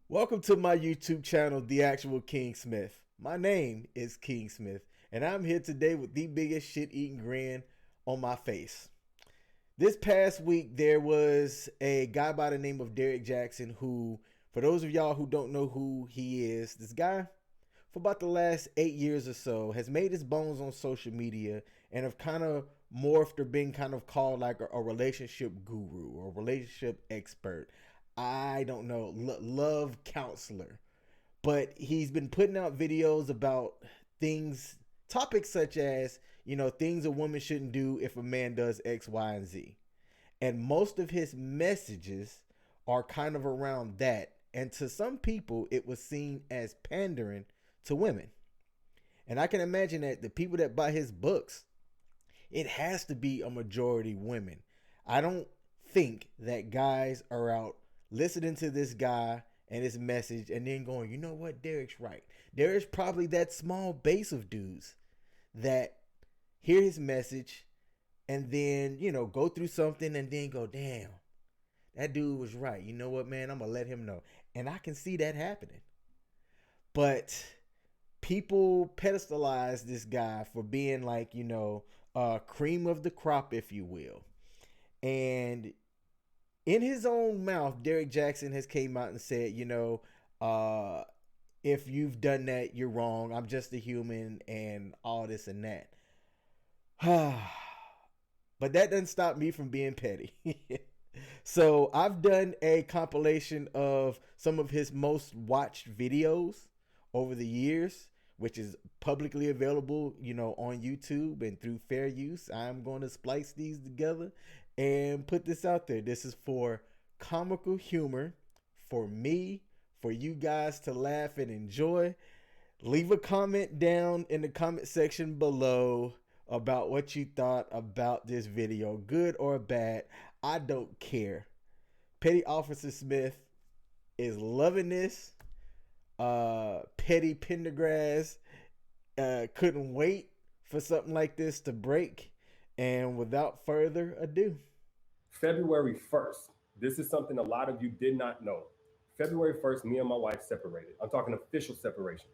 Welcome to my YouTube channel, The Actual King Smith. My name is King Smith, and I'm here today with the biggest shit-eating grin on my face. This past week, there was a guy by the name of Derrick Jaxn who, for those of y'all who don't know who he is, this guy, for about the last 8 years or so, has made his bones on social media and have kind of morphed or been kind of called like a relationship guru or relationship expert. I don't know, love counselor. But he's been putting out videos about things, topics such as, things a woman shouldn't do if a man does X, Y, and Z. And most of his messages are kind of around that. And to some people, it was seen as pandering to women. And I can imagine that the people that buy his books, it has to be a majority women. I don't think that guys are out listening to this guy and his message and then going, you know what, Derrick's right. There is probably that small base of dudes that hear his message and then, go through something and then go, damn, that dude was right. You know what, man, I'm going to let him know. And I can see that happening. But people pedestalize this guy for being like, cream of the crop, if you will. And in his own mouth, Derrick Jaxn has came out and said, if you've done that, you're wrong. I'm just a human and all this and that. But that doesn't stop me from being petty. So I've done a compilation of some of his most watched videos over the years, which is publicly available, on YouTube and through fair use. I'm going to splice these together and put this out there. This is for comical humor, for me, for you guys to laugh and enjoy. Leave a comment down in the comment section below about what you thought about this video, good or bad. I don't care. Petty Officer Smith is loving this. Petty Pendergrass couldn't wait for something like this to break. And without further ado, February 1st, this is something a lot of you did not know. February 1st, me and my wife separated. I'm talking official separation.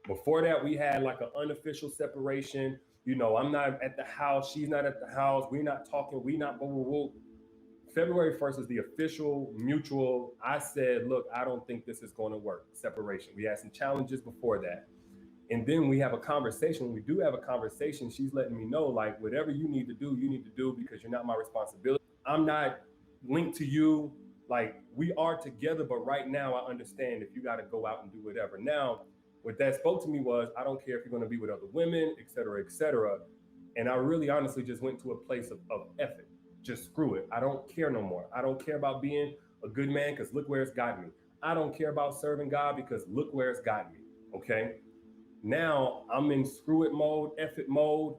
Before that, we had like an unofficial separation. I'm not at the house, she's not at the house, we're not talking, we not blah, blah, blah. February 1st is the official mutual. I said, look, I don't think this is going to work. Separation. We had some challenges before that. And then we have a conversation. When we do have a conversation, she's letting me know, like, whatever you need to do because you're not my responsibility. I'm not linked to you. Like, we are together, but right now I understand if you got to go out and do whatever. Now, what that spoke to me was, I don't care if you're going to be with other women, et cetera, et cetera. And I really honestly just went to a place of effort. Just screw it. I don't care no more. I don't care about being a good man because look where it's gotten me. I don't care about serving God because look where it's gotten me. Okay. Now I'm in screw it mode, F it mode.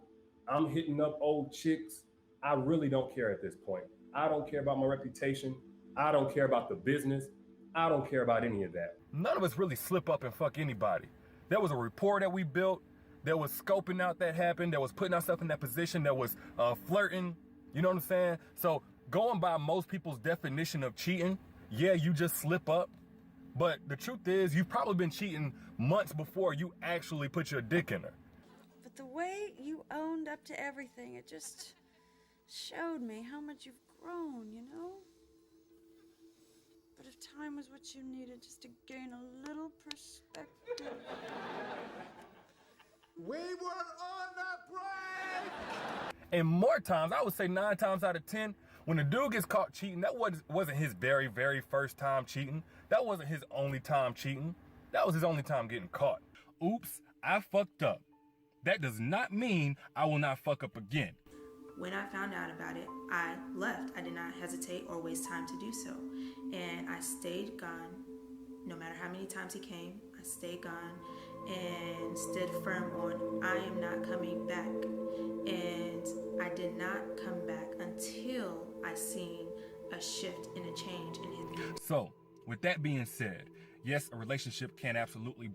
I'm hitting up old chicks. I really don't care at this point. I don't care about my reputation. I don't care about the business. I don't care about any of that. None of us really slip up and fuck anybody. There was a rapport that we built. There was scoping out that happened. There was putting ourselves in that position. There was flirting. You know what I'm saying? So going by most people's definition of cheating, yeah, you just slip up. But the truth is, you've probably been cheating months before you actually put your dick in her. But the way you owned up to everything, it just showed me how much you've grown, But if time was what you needed just to gain a little perspective. We were on the break! And more times, I would say 9 times out of 10, when a dude gets caught cheating, that wasn't his very, very first time cheating. That wasn't his only time cheating. That was his only time getting caught. Oops, I fucked up. That does not mean I will not fuck up again. When I found out about it, I left. I did not hesitate or waste time to do so. And I stayed gone. No matter how many times he came, I stayed gone and stood firm on I am not coming back. And I did not come back until I seen a shift and a change in him. So, with that being said, yes, a relationship can absolutely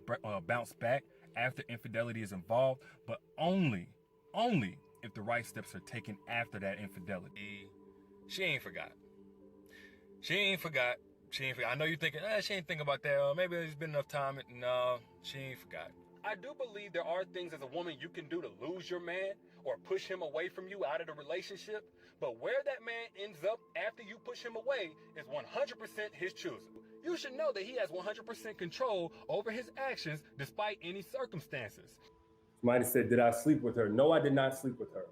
bounce back after infidelity is involved, but only if the right steps are taken after that infidelity. She ain't forgot. She ain't forgot. I know you're thinking, she ain't thinking about that. Maybe it's been enough time. No, she ain't forgot. I do believe there are things as a woman you can do to lose your man or push him away from you out of the relationship. But where that man ends up after you push him away is 100% his choosing. You should know that he has 100% control over his actions despite any circumstances. Somebody said, did I sleep with her? No, I did not sleep with her.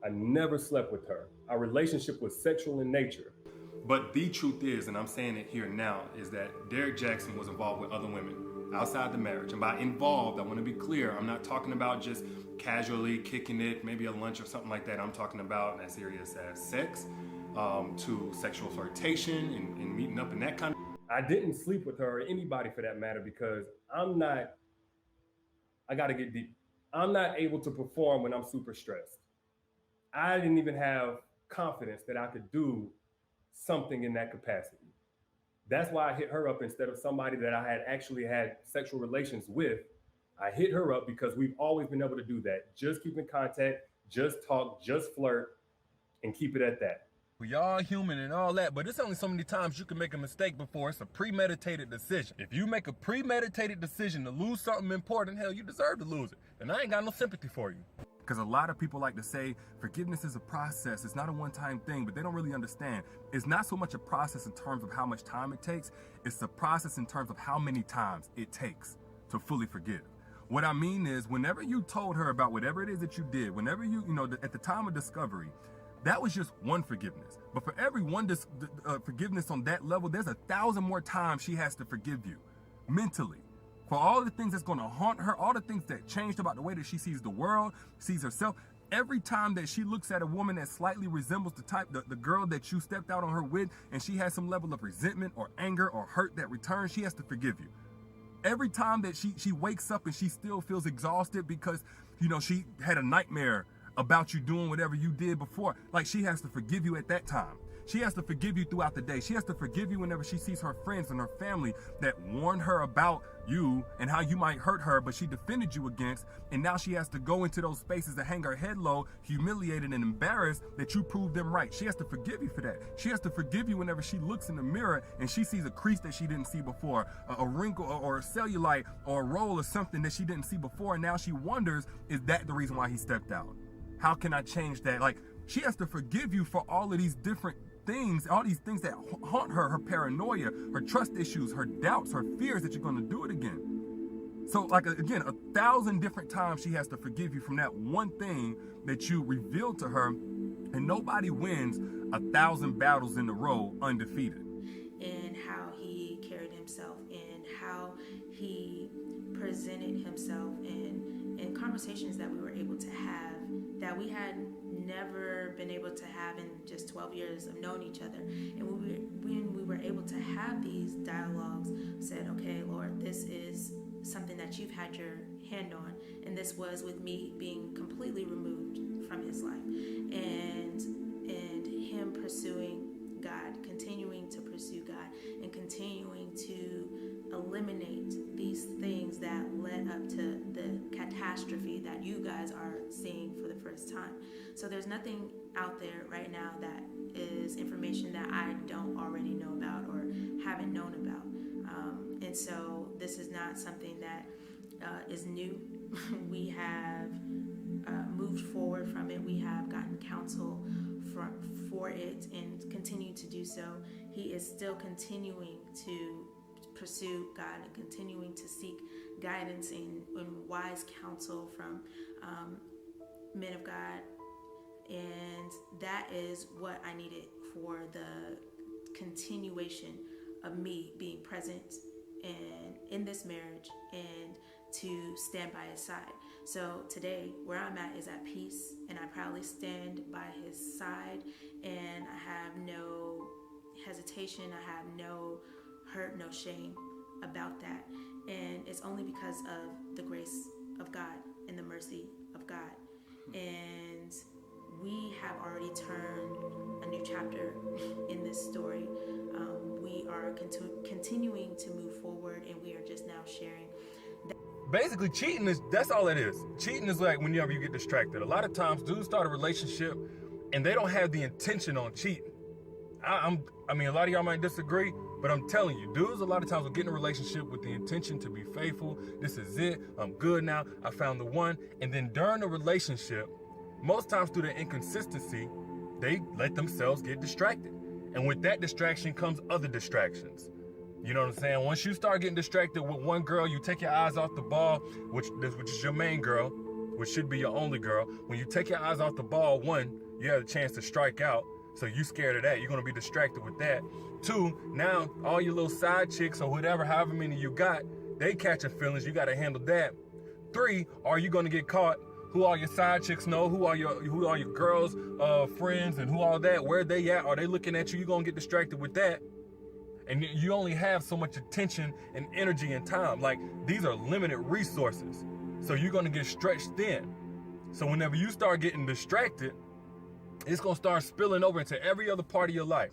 I never slept with her. Our relationship was sexual in nature. But the truth is, and I'm saying it here now, is that Derrick Jaxn was involved with other women outside the marriage. And by involved, I want to be clear, I'm not talking about just casually kicking it, maybe a lunch or something like that. I'm talking about as serious as sex, to sexual flirtation and meeting up and that kind of. I didn't sleep with her or anybody for that matter because I got to get deep. I'm not able to perform when I'm super stressed. I didn't even have confidence that I could do something in that capacity. That's why I hit her up instead of somebody that I had actually had sexual relations with. I hit her up because we've always been able to do that. Just keep in contact, just talk, just flirt, and keep it at that. We all human and all that, but it's only so many times you can make a mistake before it's a premeditated decision. If you make a premeditated decision to lose something important, hell, you deserve to lose it. And I ain't got no sympathy for you. Because a lot of people like to say forgiveness is a process. It's not a one-time thing, but they don't really understand. It's not so much a process in terms of how much time it takes. It's a process in terms of how many times it takes to fully forgive. What I mean is whenever you told her about whatever it is that you did, whenever you at the time of discovery, that was just one forgiveness. But for every one forgiveness on that level, there's 1,000 more times she has to forgive you mentally. For all the things that's going to haunt her, all the things that changed about the way that she sees the world, sees herself. Every time that she looks at a woman that slightly resembles the girl that you stepped out on her with, and she has some level of resentment or anger or hurt that returns, she has to forgive you. Every time that she wakes up and she still feels exhausted because, she had a nightmare about you doing whatever you did before, like she has to forgive you at that time. She has to forgive you throughout the day. She has to forgive you whenever she sees her friends and her family that warned her about you and how you might hurt her, but she defended you against, and now she has to go into those spaces to hang her head low, humiliated and embarrassed that you proved them right. She has to forgive you for that. She has to forgive you whenever she looks in the mirror and she sees a crease that she didn't see before, a wrinkle or a cellulite or a roll or something that she didn't see before, and now she wonders, is that the reason why he stepped out? How can I change that? Like, she has to forgive you for all of these different things, all these things that haunt her, her paranoia, her trust issues, her doubts, her fears that you're going to do it again. So like, again, 1,000 different times she has to forgive you from that one thing that you revealed to her, and nobody wins 1,000 battles in a row undefeated. And how he carried himself and how he presented himself in conversations that we were able to have that we had never been able to have in just 12 years of knowing each other. And when we were able to have these dialogues, said, okay, Lord, this is something that you've had your hand on, and this was with me being completely removed from his life, and him pursuing God, continuing to pursue God, and continuing to eliminate these things that led up to the catastrophe that you guys are seeing for the first time. So there's nothing out there right now that is information that I don't already know about or haven't known about. And so this is not something that is new. We have moved forward from it. We have gotten counsel for it and continue to do so. He is still continuing to pursue God and continuing to seek guidance and wise counsel from men of God. And that is what I needed for the continuation of me being present and in this marriage and to stand by his side. So today, where I'm at is at peace, and I proudly stand by his side, and I have no hesitation, I have no hurt, no shame about that. And it's only because of the grace of God and the mercy of God. And we have already turned a new chapter in this story. We are continuing to move forward, and we are just now sharing. Basically, cheating that's all it is. Cheating is like whenever you get distracted. A lot of times dudes start a relationship and they don't have the intention on cheating. I mean, a lot of y'all might disagree, But I'm telling you, dudes a lot of times will get in a relationship with the intention to be faithful. This is it. I'm good now. I found the one. And then during the relationship, most times through their inconsistency, they let themselves get distracted. And with that distraction comes other distractions. You know what I'm saying? Once you start getting distracted with one girl, you take your eyes off the ball, which is your main girl, which should be your only girl. When you take your eyes off the ball, one, you have a chance to strike out. So you scared of that. You're going to be distracted with that. Two, now all your little side chicks or whatever, however many you got, they catching feelings. You got to handle that. Three, are you going to get caught? Who all your side chicks know? Who are your girls' friends and who all that? Where they at? Are they looking at you? You're going to get distracted with that. And you only have so much attention and energy and time. Like, these are limited resources. So you're going to get stretched thin. So whenever you start getting distracted, it's going to start spilling over into every other part of your life.